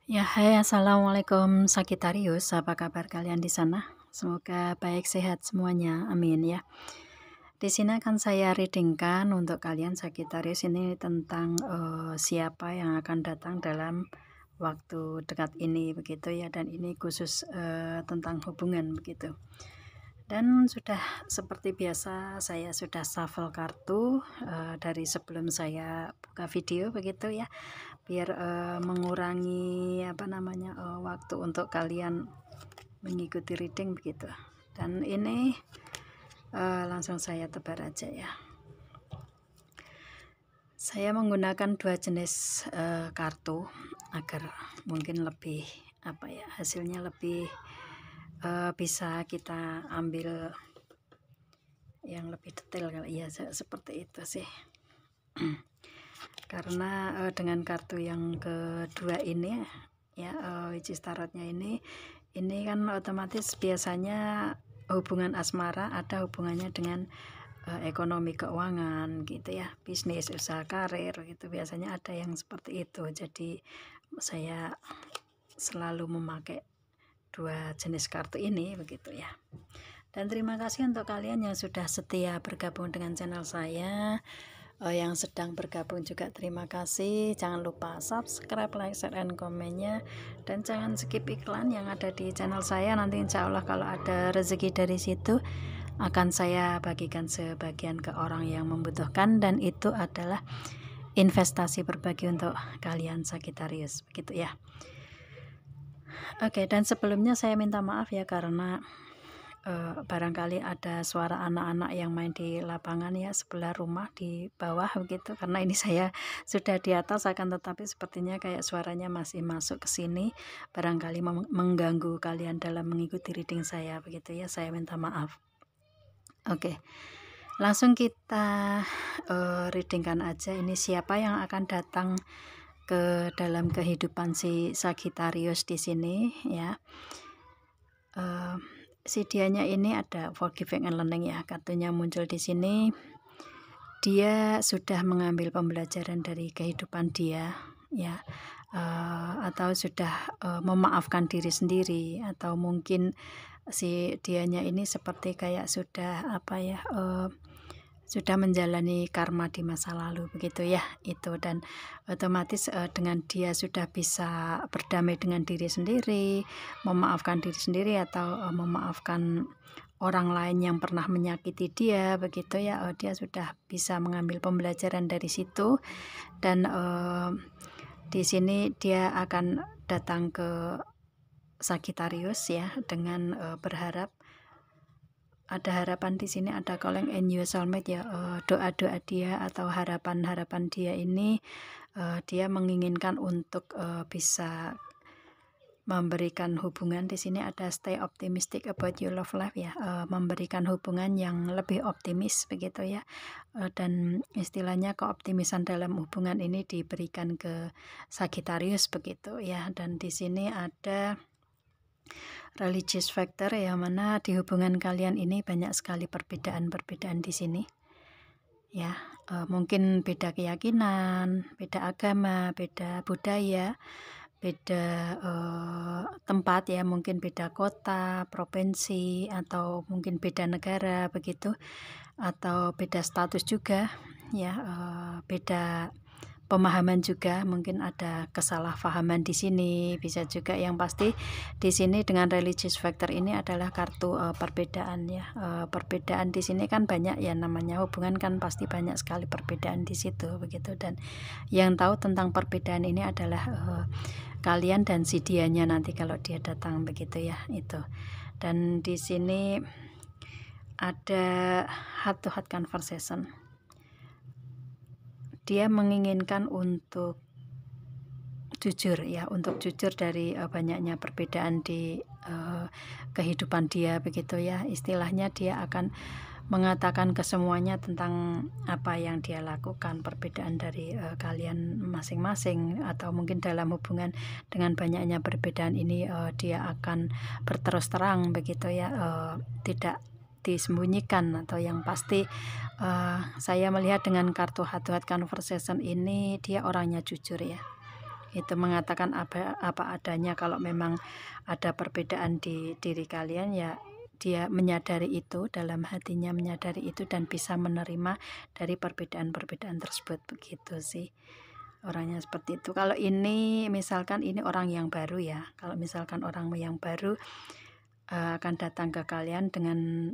Ya, hai, assalamualaikum Sagitarius. Apa kabar kalian di sana? Semoga baik, sehat semuanya. Amin ya. Di sini akan saya readingkan untuk kalian Sagitarius ini tentang siapa yang akan datang dalam waktu dekat ini begitu ya, dan ini khusus tentang hubungan begitu. Dan sudah seperti biasa saya sudah shuffle kartu dari sebelum saya buka video begitu ya, biar mengurangi waktu untuk kalian mengikuti reading begitu. Dan ini langsung saya tebar aja ya. Saya menggunakan dua jenis kartu agar mungkin lebih hasilnya lebih bisa kita ambil yang lebih detail kali ya, seperti itu sih. Karena dengan kartu yang kedua ini ya, which is tarotnya ini kan otomatis biasanya hubungan asmara ada hubungannya dengan ekonomi keuangan gitu ya, bisnis, usaha, karir gitu, biasanya ada yang seperti itu. Jadi saya selalu memakai dua jenis kartu ini begitu ya. Dan terima kasih untuk kalian yang sudah setia bergabung dengan channel saya. Yang sedang bergabung juga terima kasih. Jangan lupa subscribe, like, share, dan komennya, dan jangan skip iklan yang ada di channel saya. Nanti insya Allah kalau ada rezeki dari situ akan saya bagikan sebagian ke orang yang membutuhkan, dan itu adalah investasi berbagi untuk kalian Sagitarius begitu ya. Oke, dan sebelumnya saya minta maaf ya karena barangkali ada suara anak-anak yang main di lapangan ya, sebelah rumah di bawah begitu, karena ini saya sudah di atas, akan tetapi sepertinya kayak suaranya masih masuk ke sini, barangkali mengganggu kalian dalam mengikuti reading saya begitu ya, saya minta maaf. Oke, langsung kita readingkan aja ini siapa yang akan datang ke dalam kehidupan si Sagitarius di sini ya. Si dianya ini ada forgiving and learning ya, kartunya muncul di sini. Dia sudah mengambil pembelajaran dari kehidupan dia ya, atau sudah memaafkan diri sendiri, atau mungkin si dianya ini seperti kayak sudah sudah menjalani karma di masa lalu begitu ya itu, dan otomatis dengan dia sudah bisa berdamai dengan diri sendiri, memaafkan diri sendiri, atau memaafkan orang lain yang pernah menyakiti dia begitu ya, dia sudah bisa mengambil pembelajaran dari situ, dan di sini dia akan datang ke Sagitarius ya dengan berharap, ada harapan di sini, ada calling in your soulmate ya, doa-doa dia atau harapan-harapan dia ini, dia menginginkan untuk bisa memberikan hubungan. Di sini ada stay optimistic about your love life ya, memberikan hubungan yang lebih optimis begitu ya, dan istilahnya keoptimisan dalam hubungan ini diberikan ke Sagitarius begitu ya. Dan di sini ada religious factor yang mana di hubungan kalian ini banyak sekali perbedaan-perbedaan di sini ya, mungkin beda keyakinan, beda agama, beda budaya, beda tempat ya, mungkin beda kota, provinsi, atau mungkin beda negara begitu, atau beda status juga ya, beda pemahaman juga, mungkin ada kesalahpahaman di sini bisa juga. Yang pasti di sini dengan religious factor ini adalah kartu perbedaan ya, perbedaan di sini kan banyak ya, namanya hubungan kan pasti banyak sekali perbedaan di situ begitu, dan yang tahu tentang perbedaan ini adalah kalian dan si dianya nanti kalau dia datang begitu ya itu. Dan di sini ada heart to heart conversation. Dia menginginkan untuk jujur ya, untuk jujur dari banyaknya perbedaan di kehidupan dia begitu ya, istilahnya dia akan mengatakan ke semuanya tentang apa yang dia lakukan, perbedaan dari kalian masing-masing, atau mungkin dalam hubungan dengan banyaknya perbedaan ini dia akan berterus terang begitu ya, tidak disembunyikan, atau yang pasti saya melihat dengan kartu heart to heart conversation ini dia orangnya jujur ya, itu mengatakan apa adanya. Kalau memang ada perbedaan di diri kalian, ya dia menyadari itu, dalam hatinya menyadari itu dan bisa menerima dari perbedaan-perbedaan tersebut, begitu sih orangnya seperti itu. Kalau ini misalkan ini orang yang baru ya, kalau misalkan orang yang baru akan datang ke kalian dengan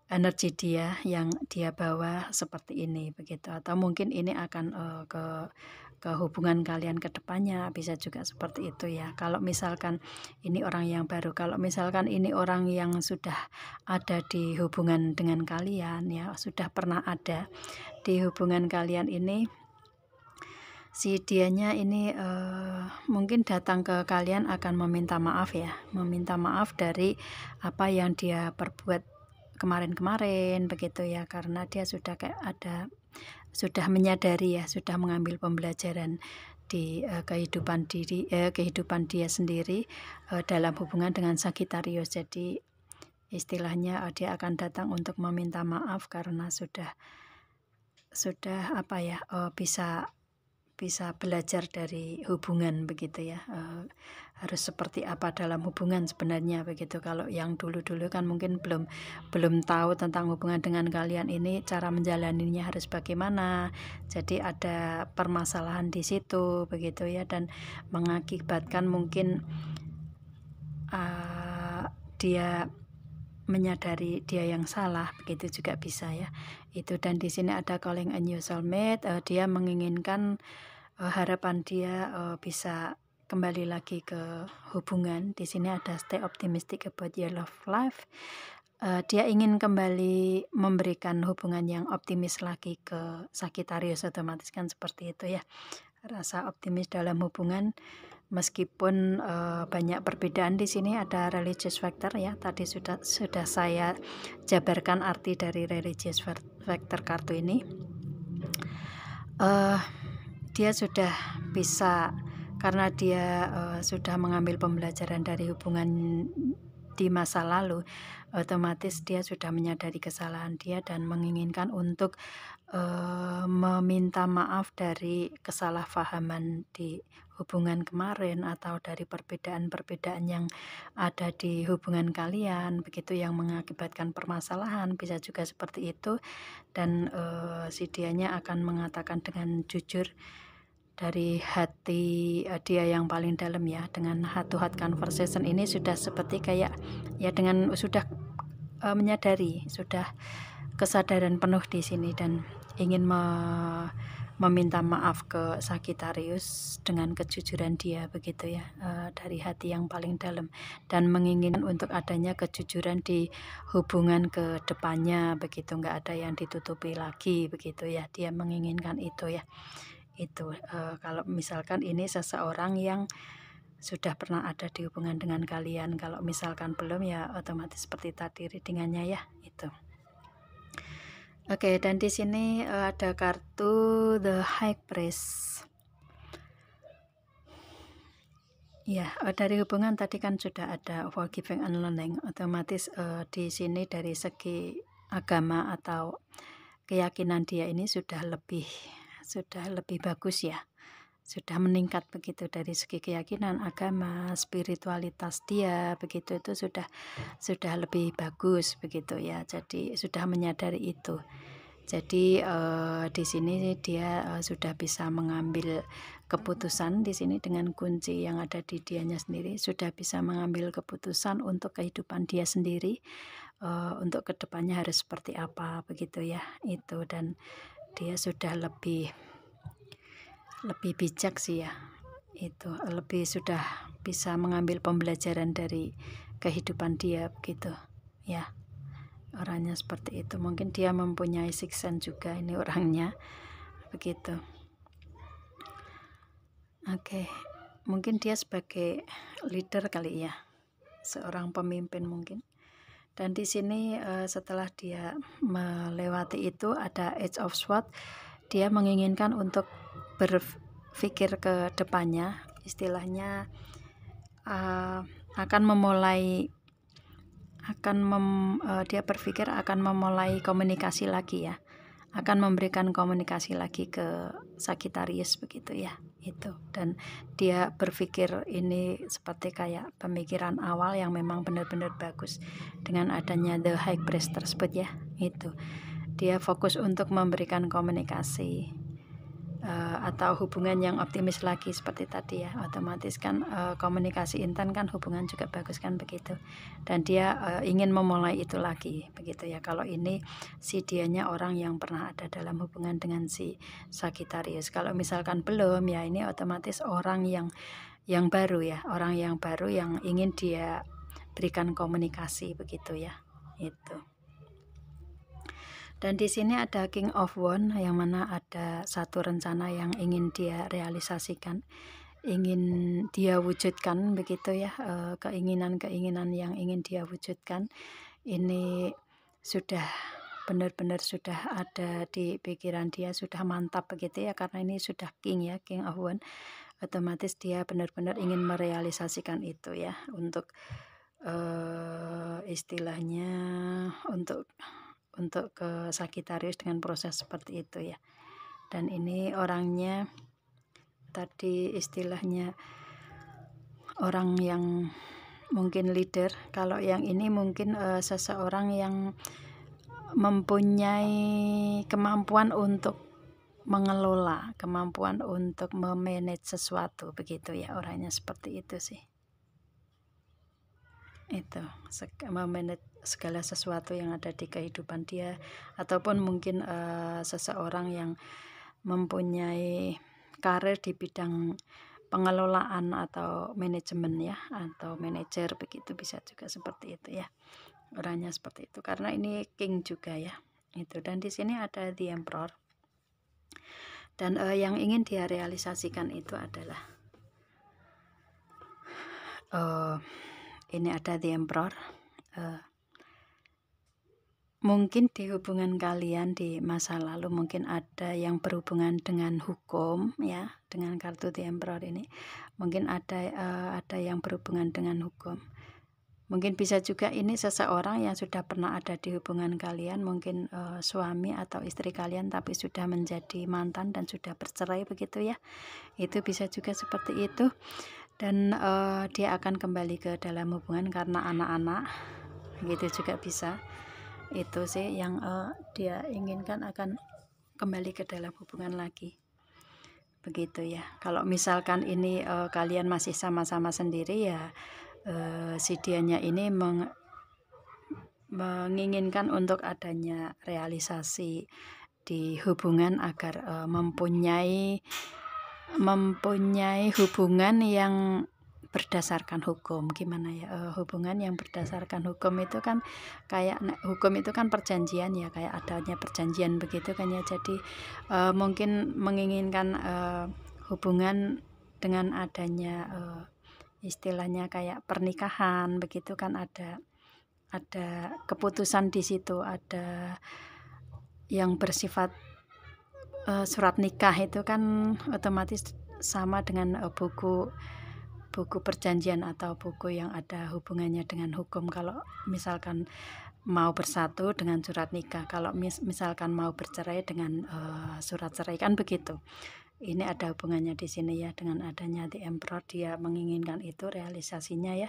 energi dia yang dia bawa seperti ini, begitu. Atau mungkin ini akan ke hubungan kalian ke depannya, bisa juga seperti itu ya. Kalau misalkan ini orang yang baru, kalau misalkan ini orang yang sudah ada di hubungan dengan kalian ya, sudah pernah ada di hubungan kalian ini, si dianya ini mungkin datang ke kalian akan meminta maaf ya, meminta maaf dari apa yang dia perbuat kemarin-kemarin, begitu ya, karena dia sudah sudah menyadari ya, sudah mengambil pembelajaran di kehidupan dia sendiri dalam hubungan dengan Sagittarius. Jadi istilahnya dia akan datang untuk meminta maaf karena sudah apa ya, bisa belajar dari hubungan, begitu ya, harus seperti apa dalam hubungan sebenarnya, begitu. Kalau yang dulu-dulu kan mungkin belum tahu tentang hubungan dengan kalian ini, cara menjalaninya harus bagaimana, jadi ada permasalahan di situ, begitu ya, dan mengakibatkan mungkin dia menyadari dia yang salah, begitu juga bisa ya itu. Dan di sini ada calling a new soulmate, dia menginginkan harapan dia bisa kembali lagi ke hubungan. Di sini ada stay optimistic about your love life. Dia ingin kembali memberikan hubungan yang optimis lagi ke Sagittarius, otomatis kan seperti itu ya, rasa optimis dalam hubungan. Meskipun banyak perbedaan, di sini ada religious factor ya. Tadi sudah saya jabarkan arti dari religious factor kartu ini. Dia sudah bisa, karena dia sudah mengambil pembelajaran dari hubungan di masa lalu, otomatis dia sudah menyadari kesalahan dia dan menginginkan untuk meminta maaf dari kesalahpahaman di hubungan kemarin atau dari perbedaan-perbedaan yang ada di hubungan kalian, begitu, yang mengakibatkan permasalahan, bisa juga seperti itu. Dan si dianya akan mengatakan dengan jujur dari hati dia yang paling dalam ya, dengan heart to heart conversation ini sudah seperti kayak ya, dengan sudah menyadari, sudah kesadaran penuh di sini dan ingin meminta maaf ke Sagittarius dengan kejujuran dia, begitu ya, dari hati yang paling dalam, dan menginginkan untuk adanya kejujuran di hubungan ke depannya, begitu, nggak ada yang ditutupi lagi, begitu ya, dia menginginkan itu ya. Itu kalau misalkan ini seseorang yang sudah pernah ada di hubungan dengan kalian. Kalau misalkan belum ya otomatis seperti tadi readingannya ya, itu. Oke, dan di sini ada kartu The High Priest. Ya, dari hubungan tadi kan sudah ada forgiving and learning. Otomatis di sini dari segi agama atau keyakinan dia ini sudah lebih bagus ya, sudah meningkat, begitu, dari segi keyakinan, agama, spiritualitas dia, begitu, itu sudah lebih bagus, begitu ya. Jadi sudah menyadari itu. Jadi di sini dia sudah bisa mengambil keputusan di sini dengan kunci yang ada di dianya sendiri, sudah bisa mengambil keputusan untuk kehidupan dia sendiri, untuk kedepannya harus seperti apa, begitu ya, itu. Dan dia sudah lebih bijak sih ya, itu lebih sudah bisa mengambil pembelajaran dari kehidupan dia, begitu ya, orangnya seperti itu. Mungkin dia mempunyai sixth sense juga ini orangnya, begitu. Oke, mungkin dia sebagai leader kali ya, seorang pemimpin mungkin. Dan di sini setelah dia melewati itu ada Age of Swords, dia menginginkan untuk berpikir ke depannya, istilahnya dia berpikir akan memulai komunikasi lagi ya, akan memberikan komunikasi lagi ke Sagittarius begitu ya, itu. Dan dia berpikir ini seperti kayak pemikiran awal yang memang benar-benar bagus dengan adanya The High Priest tersebut ya, itu. Dia fokus untuk memberikan komunikasi atau hubungan yang optimis lagi seperti tadi ya. Otomatis kan komunikasi intan kan hubungan juga bagus kan begitu, dan dia ingin memulai itu lagi begitu ya. Kalau ini si dianya orang yang pernah ada dalam hubungan dengan si Sagittarius. Kalau misalkan belum ya, ini otomatis orang yang baru ya, orang yang baru yang ingin dia berikan komunikasi begitu ya, itu. Dan di sini ada King of Wands, yang mana ada satu rencana yang ingin dia realisasikan, ingin dia wujudkan begitu ya, keinginan-keinginan yang ingin dia wujudkan. Ini sudah benar-benar sudah ada di pikiran dia, sudah mantap begitu ya, karena ini sudah King ya, King of Wands. Otomatis dia benar-benar ingin merealisasikan itu ya, untuk istilahnya untuk ke Sagittarius dengan proses seperti itu ya. Dan ini orangnya tadi istilahnya orang yang mungkin leader. Kalau yang ini mungkin seseorang yang mempunyai kemampuan untuk mengelola, kemampuan untuk memanage sesuatu begitu ya, orangnya seperti itu sih. Itu memanage segala sesuatu yang ada di kehidupan dia, ataupun mungkin seseorang yang mempunyai karir di bidang pengelolaan atau manajemen ya, atau manajer begitu, bisa juga seperti itu ya, orangnya seperti itu, karena ini King juga ya, itu. Dan di sini ada The Emperor, dan yang ingin dia realisasikan itu adalah ini ada The Emperor. Mungkin di hubungan kalian di masa lalu mungkin ada yang berhubungan dengan hukum ya, dengan kartu The Emperor ini mungkin ada yang berhubungan dengan hukum. Mungkin bisa juga ini seseorang yang sudah pernah ada di hubungan kalian, mungkin suami atau istri kalian, tapi sudah menjadi mantan dan sudah bercerai begitu ya, itu bisa juga seperti itu. Dan dia akan kembali ke dalam hubungan karena anak-anak gitu juga bisa. Itu sih yang dia inginkan, akan kembali ke dalam hubungan lagi begitu ya. Kalau misalkan ini kalian masih sama-sama sendiri ya, si dianya ini menginginkan untuk adanya realisasi di hubungan agar mempunyai hubungan yang berdasarkan hukum. Gimana ya, hubungan yang berdasarkan hukum itu kan kayak hukum itu kan perjanjian ya, kayak adanya perjanjian begitu kan ya. Jadi mungkin menginginkan hubungan dengan adanya istilahnya kayak pernikahan begitu kan, ada keputusan di situ, ada yang bersifat surat nikah itu kan otomatis sama dengan buku perjanjian atau buku yang ada hubungannya dengan hukum. Kalau misalkan mau bersatu dengan surat nikah, kalau misalkan mau bercerai dengan surat cerai kan begitu. Ini ada hubungannya di sini ya, dengan adanya The Emperor. Dia menginginkan itu realisasinya ya,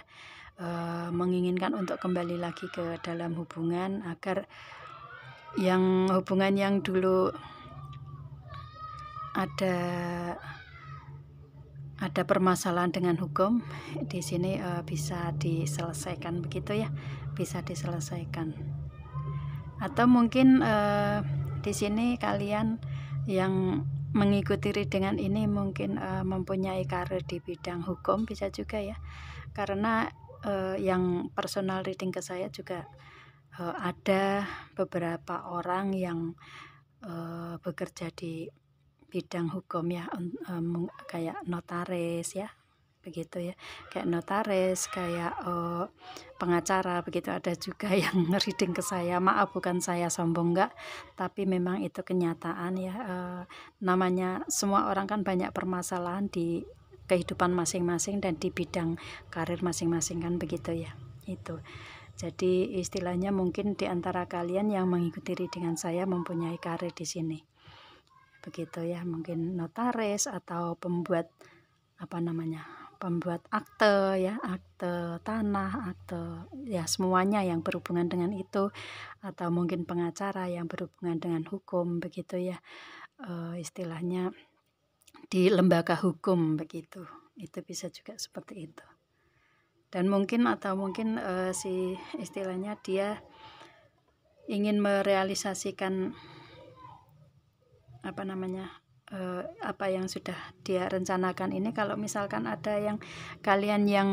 menginginkan untuk kembali lagi ke dalam hubungan, agar yang hubungan yang dulu ada permasalahan dengan hukum di sini bisa diselesaikan begitu ya, bisa diselesaikan. Atau mungkin di sini kalian yang mengikuti readingan ini mungkin mempunyai karir di bidang hukum, bisa juga ya, karena yang personal reading ke saya juga ada beberapa orang yang bekerja di bidang hukum ya, kayak notaris ya begitu ya, kayak notaris, kayak pengacara begitu. Ada juga yang reading ke saya, maaf bukan saya sombong enggak, tapi memang itu kenyataan ya. Namanya semua orang kan banyak permasalahan di kehidupan masing-masing dan di bidang karir masing-masing kan begitu ya, itu. Jadi istilahnya mungkin di antara kalian yang mengikuti readingan saya mempunyai karir di sini. Begitu ya, mungkin notaris atau pembuat pembuat akte ya, akte tanah, akte ya, semuanya yang berhubungan dengan itu, atau mungkin pengacara yang berhubungan dengan hukum begitu ya, istilahnya di lembaga hukum begitu. Itu bisa juga seperti itu. Dan mungkin si istilahnya dia ingin merealisasikan apa yang sudah dia rencanakan ini. Kalau misalkan ada yang kalian yang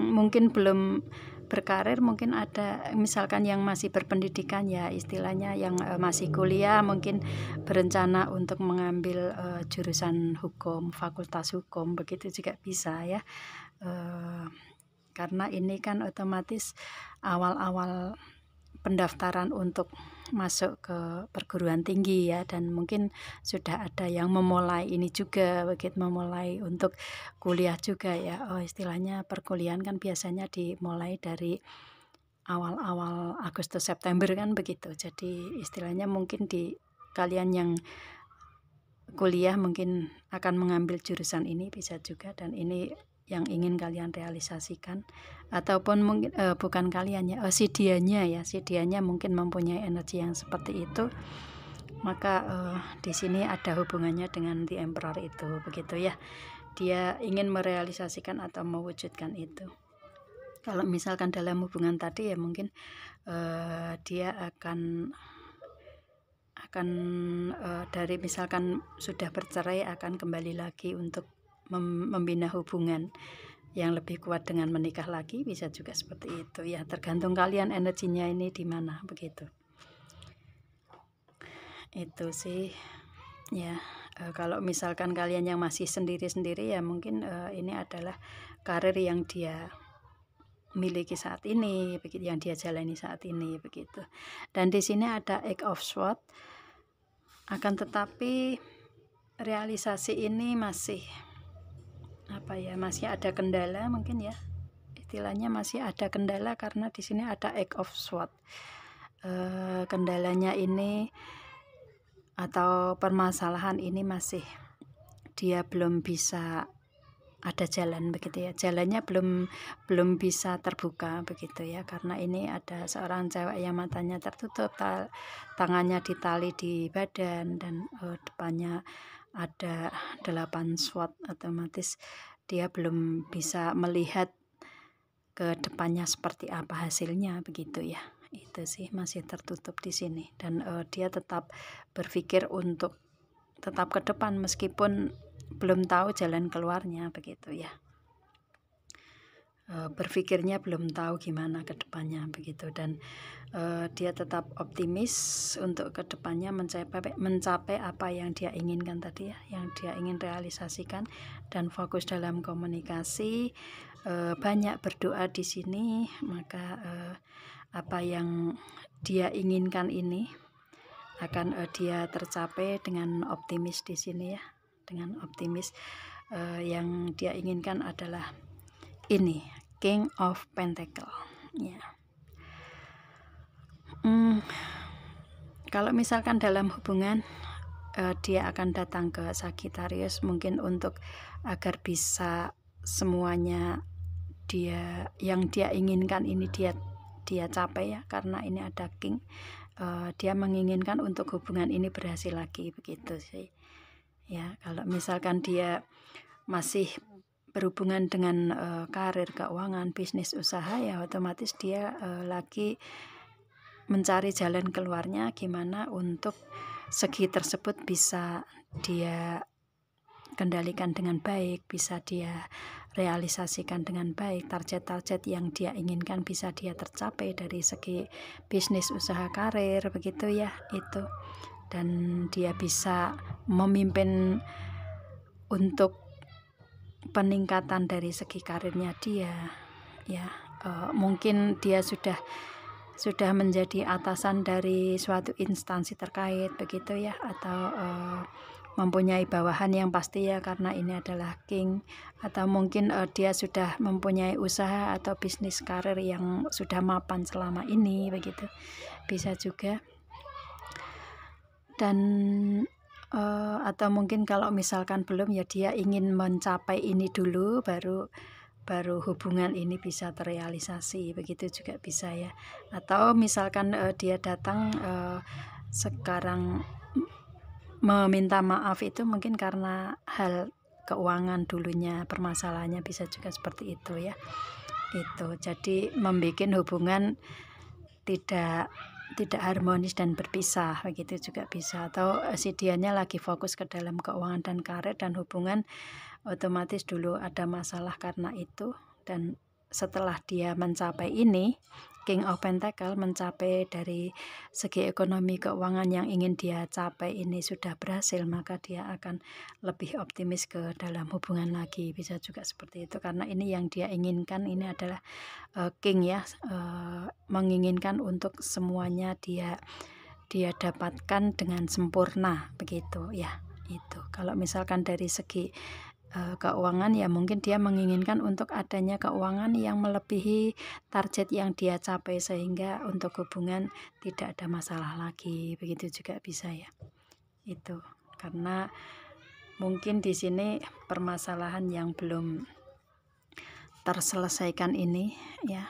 mungkin belum berkarir, mungkin ada misalkan yang masih berpendidikan ya, istilahnya yang masih kuliah, mungkin berencana untuk mengambil jurusan hukum, fakultas hukum, begitu juga bisa ya. Karena ini kan otomatis awal-awal pendaftaran untuk masuk ke perguruan tinggi ya, dan mungkin sudah ada yang memulai ini juga, begitu memulai untuk kuliah juga ya. Istilahnya perkuliahan kan biasanya dimulai dari awal-awal Agustus September kan begitu. Jadi istilahnya mungkin di kalian yang kuliah mungkin akan mengambil jurusan ini bisa juga, dan ini yang ingin kalian realisasikan. Ataupun mungkin bukan kalian ya, si dianya mungkin mempunyai energi yang seperti itu, maka di sini ada hubungannya dengan The Emperor itu begitu ya. Dia ingin merealisasikan atau mewujudkan itu. Kalau misalkan dalam hubungan tadi ya, mungkin dia akan dari misalkan sudah bercerai, akan kembali lagi untuk membina hubungan yang lebih kuat dengan menikah lagi, bisa juga seperti itu ya. Tergantung kalian energinya ini di mana begitu. Itu sih ya. Kalau misalkan kalian yang masih sendiri-sendiri ya, mungkin ini adalah karir yang dia miliki saat ini begitu, yang dia jalani saat ini begitu. Dan di sini ada Eight of Swords. Akan tetapi realisasi ini masih masih ada kendala mungkin ya, istilahnya masih ada kendala, karena di sini ada Eight of Swords. Kendalanya ini atau permasalahan ini masih dia belum bisa ada jalan begitu ya, jalannya belum bisa terbuka begitu ya, karena ini ada seorang cewek yang matanya tertutup, tangannya ditali di badan, dan depannya ada 8 sword. Otomatis dia belum bisa melihat ke depannya seperti apa hasilnya begitu ya. Itu sih masih tertutup di sini, dan dia tetap berpikir untuk tetap ke depan meskipun belum tahu jalan keluarnya begitu ya. Berpikirnya belum tahu gimana ke depannya begitu, dan dia tetap optimis untuk ke depannya mencapai apa yang dia inginkan tadi ya, yang dia ingin realisasikan, dan fokus dalam komunikasi, banyak berdoa di sini. Maka apa yang dia inginkan ini akan dia tercapai dengan optimis di sini ya, dengan optimis. Yang dia inginkan adalah ini, King of Pentacle ya. Kalau misalkan dalam hubungan, dia akan datang ke Sagittarius mungkin untuk agar bisa semuanya yang dia inginkan ini dia capai ya, karena ini ada King. Dia menginginkan untuk hubungan ini berhasil lagi begitu sih ya. Kalau misalkan dia masih berhubungan dengan karir, keuangan, bisnis, usaha ya, otomatis dia lagi mencari jalan keluarnya gimana untuk segi tersebut bisa dia kendalikan dengan baik, bisa dia realisasikan dengan baik, target-target yang dia inginkan bisa dia tercapai dari segi bisnis, usaha, karir begitu ya itu. Dan dia bisa memimpin untuk peningkatan dari segi karirnya dia ya. Mungkin dia sudah menjadi atasan dari suatu instansi terkait begitu ya, atau mempunyai bawahan yang pasti ya, karena ini adalah king, atau mungkin dia sudah mempunyai usaha atau bisnis karir yang sudah mapan selama ini, begitu bisa juga. Dan atau mungkin kalau misalkan belum ya, dia ingin mencapai ini dulu baru hubungan ini bisa terrealisasi, begitu juga bisa ya. Atau misalkan dia datang sekarang meminta maaf, itu mungkin karena hal keuangan dulunya permasalahannya, bisa juga seperti itu ya. Itu jadi membuat hubungan tidak harmonis dan berpisah, begitu juga bisa. Atau si dianya lagi fokus ke dalam keuangan dan karir, dan hubungan otomatis dulu ada masalah karena itu, dan setelah dia mencapai ini, King of Pentacle mencapai dari segi ekonomi keuangan yang ingin dia capai ini sudah berhasil, maka dia akan lebih optimis ke dalam hubungan lagi, bisa juga seperti itu. Karena ini yang dia inginkan, ini adalah King ya, menginginkan untuk semuanya dia dapatkan dengan sempurna, begitu ya. Itu kalau misalkan dari segi keuangan ya, mungkin dia menginginkan untuk adanya keuangan yang melebihi target yang dia capai, sehingga untuk hubungan tidak ada masalah lagi, begitu juga bisa ya. Itu karena mungkin di sini permasalahan yang belum terselesaikan ini ya,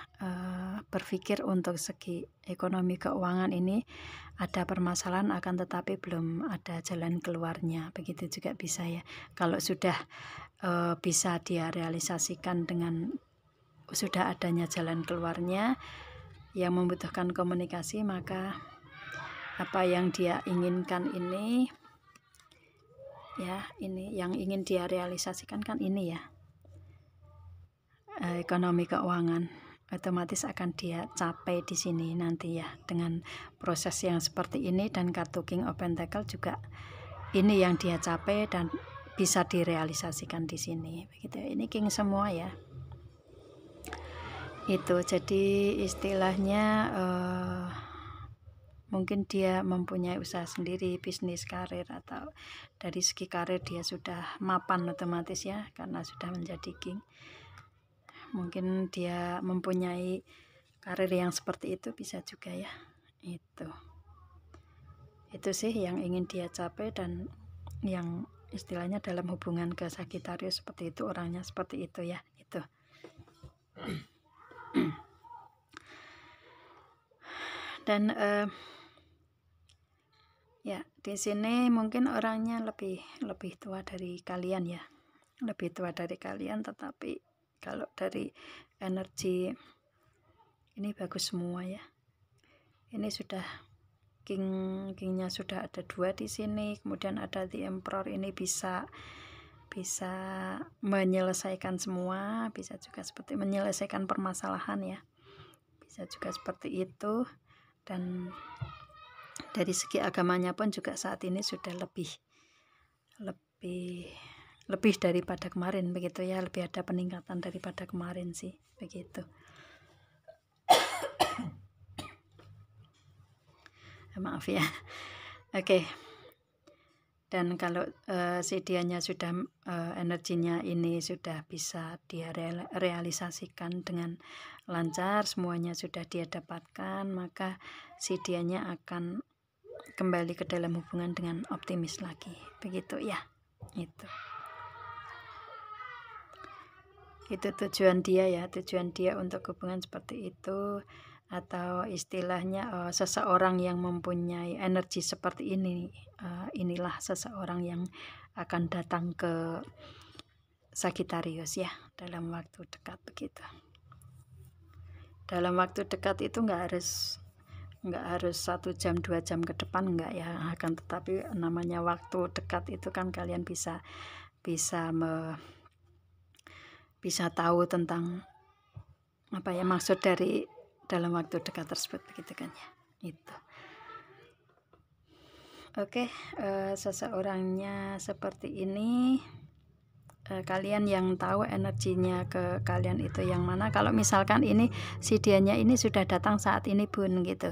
berpikir untuk segi ekonomi keuangan ini ada permasalahan, akan tetapi belum ada jalan keluarnya, begitu juga bisa ya. Kalau sudah bisa dia realisasikan dengan sudah adanya jalan keluarnya yang membutuhkan komunikasi, maka apa yang dia inginkan ini ya, ini yang ingin dia realisasikan kan ini ya, ekonomi keuangan, otomatis akan dia capai di sini nanti ya, dengan proses yang seperti ini. Dan kartu King of Pentacle juga ini yang dia capai dan bisa direalisasikan di sini, begitu. Ini King semua ya. Itu jadi istilahnya mungkin dia mempunyai usaha sendiri, bisnis, karir, atau dari segi karir dia sudah mapan otomatis ya, karena sudah menjadi King. Mungkin dia mempunyai karir yang seperti itu, bisa juga ya. Itu sih yang ingin dia capai, dan yang istilahnya dalam hubungan ke Sagittarius seperti itu, orangnya seperti itu ya. Itu dan ya, di sini mungkin orangnya lebih tua dari kalian ya, lebih tua dari kalian, tetapi kalau dari energi ini bagus semua ya. Ini sudah kingnya sudah ada 2 di sini, kemudian ada The Emperor, ini bisa menyelesaikan semua, bisa juga seperti menyelesaikan permasalahan ya, bisa juga seperti itu. Dan dari segi agamanya pun juga saat ini sudah lebih daripada kemarin, begitu ya, lebih ada peningkatan daripada kemarin sih, begitu. Maaf ya. Oke. Dan kalau si dianya sudah energinya ini sudah bisa dia realisasikan dengan lancar, semuanya sudah dia dapatkan, maka si dianya akan kembali ke dalam hubungan dengan optimis lagi, begitu ya. Itu tujuan dia ya, tujuan dia untuk hubungan seperti itu. Atau istilahnya seseorang yang mempunyai energi seperti ini, inilah seseorang yang akan datang ke Sagittarius ya dalam waktu dekat, begitu. Dalam waktu dekat itu nggak harus 1 jam 2 jam ke depan, enggak ya, akan tetapi namanya waktu dekat itu kan kalian bisa tahu tentang apa ya maksud dari dalam waktu dekat tersebut, begitu kan ya. Itu oke. Seseorangnya seperti ini, kalian yang tahu energinya ke kalian itu yang mana. Kalau misalkan ini si dianya ini sudah datang saat ini Bun, gitu,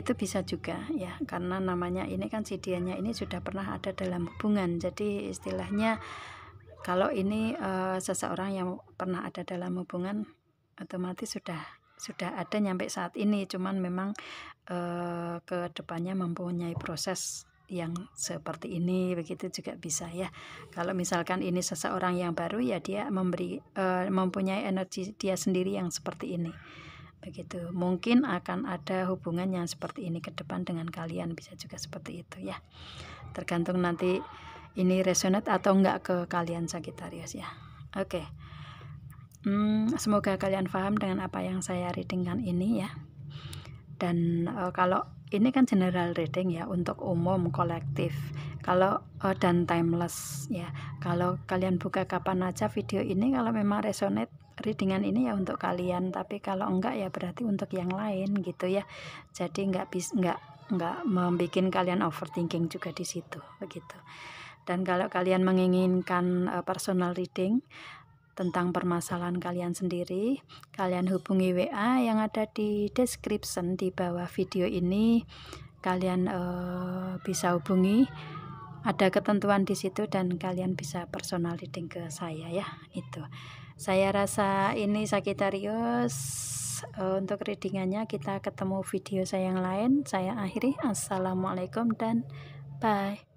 itu bisa juga ya, karena namanya ini kan si dianya ini sudah pernah ada dalam hubungan. Jadi istilahnya kalau ini seseorang yang pernah ada dalam hubungan, otomatis sudah ada nyampe saat ini, cuman memang ke depannya mempunyai proses yang seperti ini, begitu juga bisa ya. Kalau misalkan ini seseorang yang baru ya, dia mempunyai energi dia sendiri yang seperti ini, begitu. Mungkin akan ada hubungan yang seperti ini ke depan dengan kalian, bisa juga seperti itu ya, tergantung nanti ini resonate atau enggak ke kalian Sagittarius ya. Oke. Semoga kalian paham dengan apa yang saya readingkan ini ya. Dan kalau ini kan general reading ya, untuk umum, kolektif, kalau dan timeless ya. Kalau kalian buka kapan aja video ini, kalau memang resonate readingan ini ya untuk kalian, tapi kalau enggak ya berarti untuk yang lain gitu ya. Jadi enggak membuat kalian overthinking juga di situ, begitu. Dan kalau kalian menginginkan personal reading tentang permasalahan kalian sendiri, kalian hubungi WA yang ada di description di bawah video ini. Kalian bisa hubungi, ada ketentuan di situ, dan kalian bisa personal reading ke saya ya. Itu saya rasa ini Sagittarius, untuk readingannya kita ketemu video saya yang lain. Saya akhiri, assalamualaikum dan bye.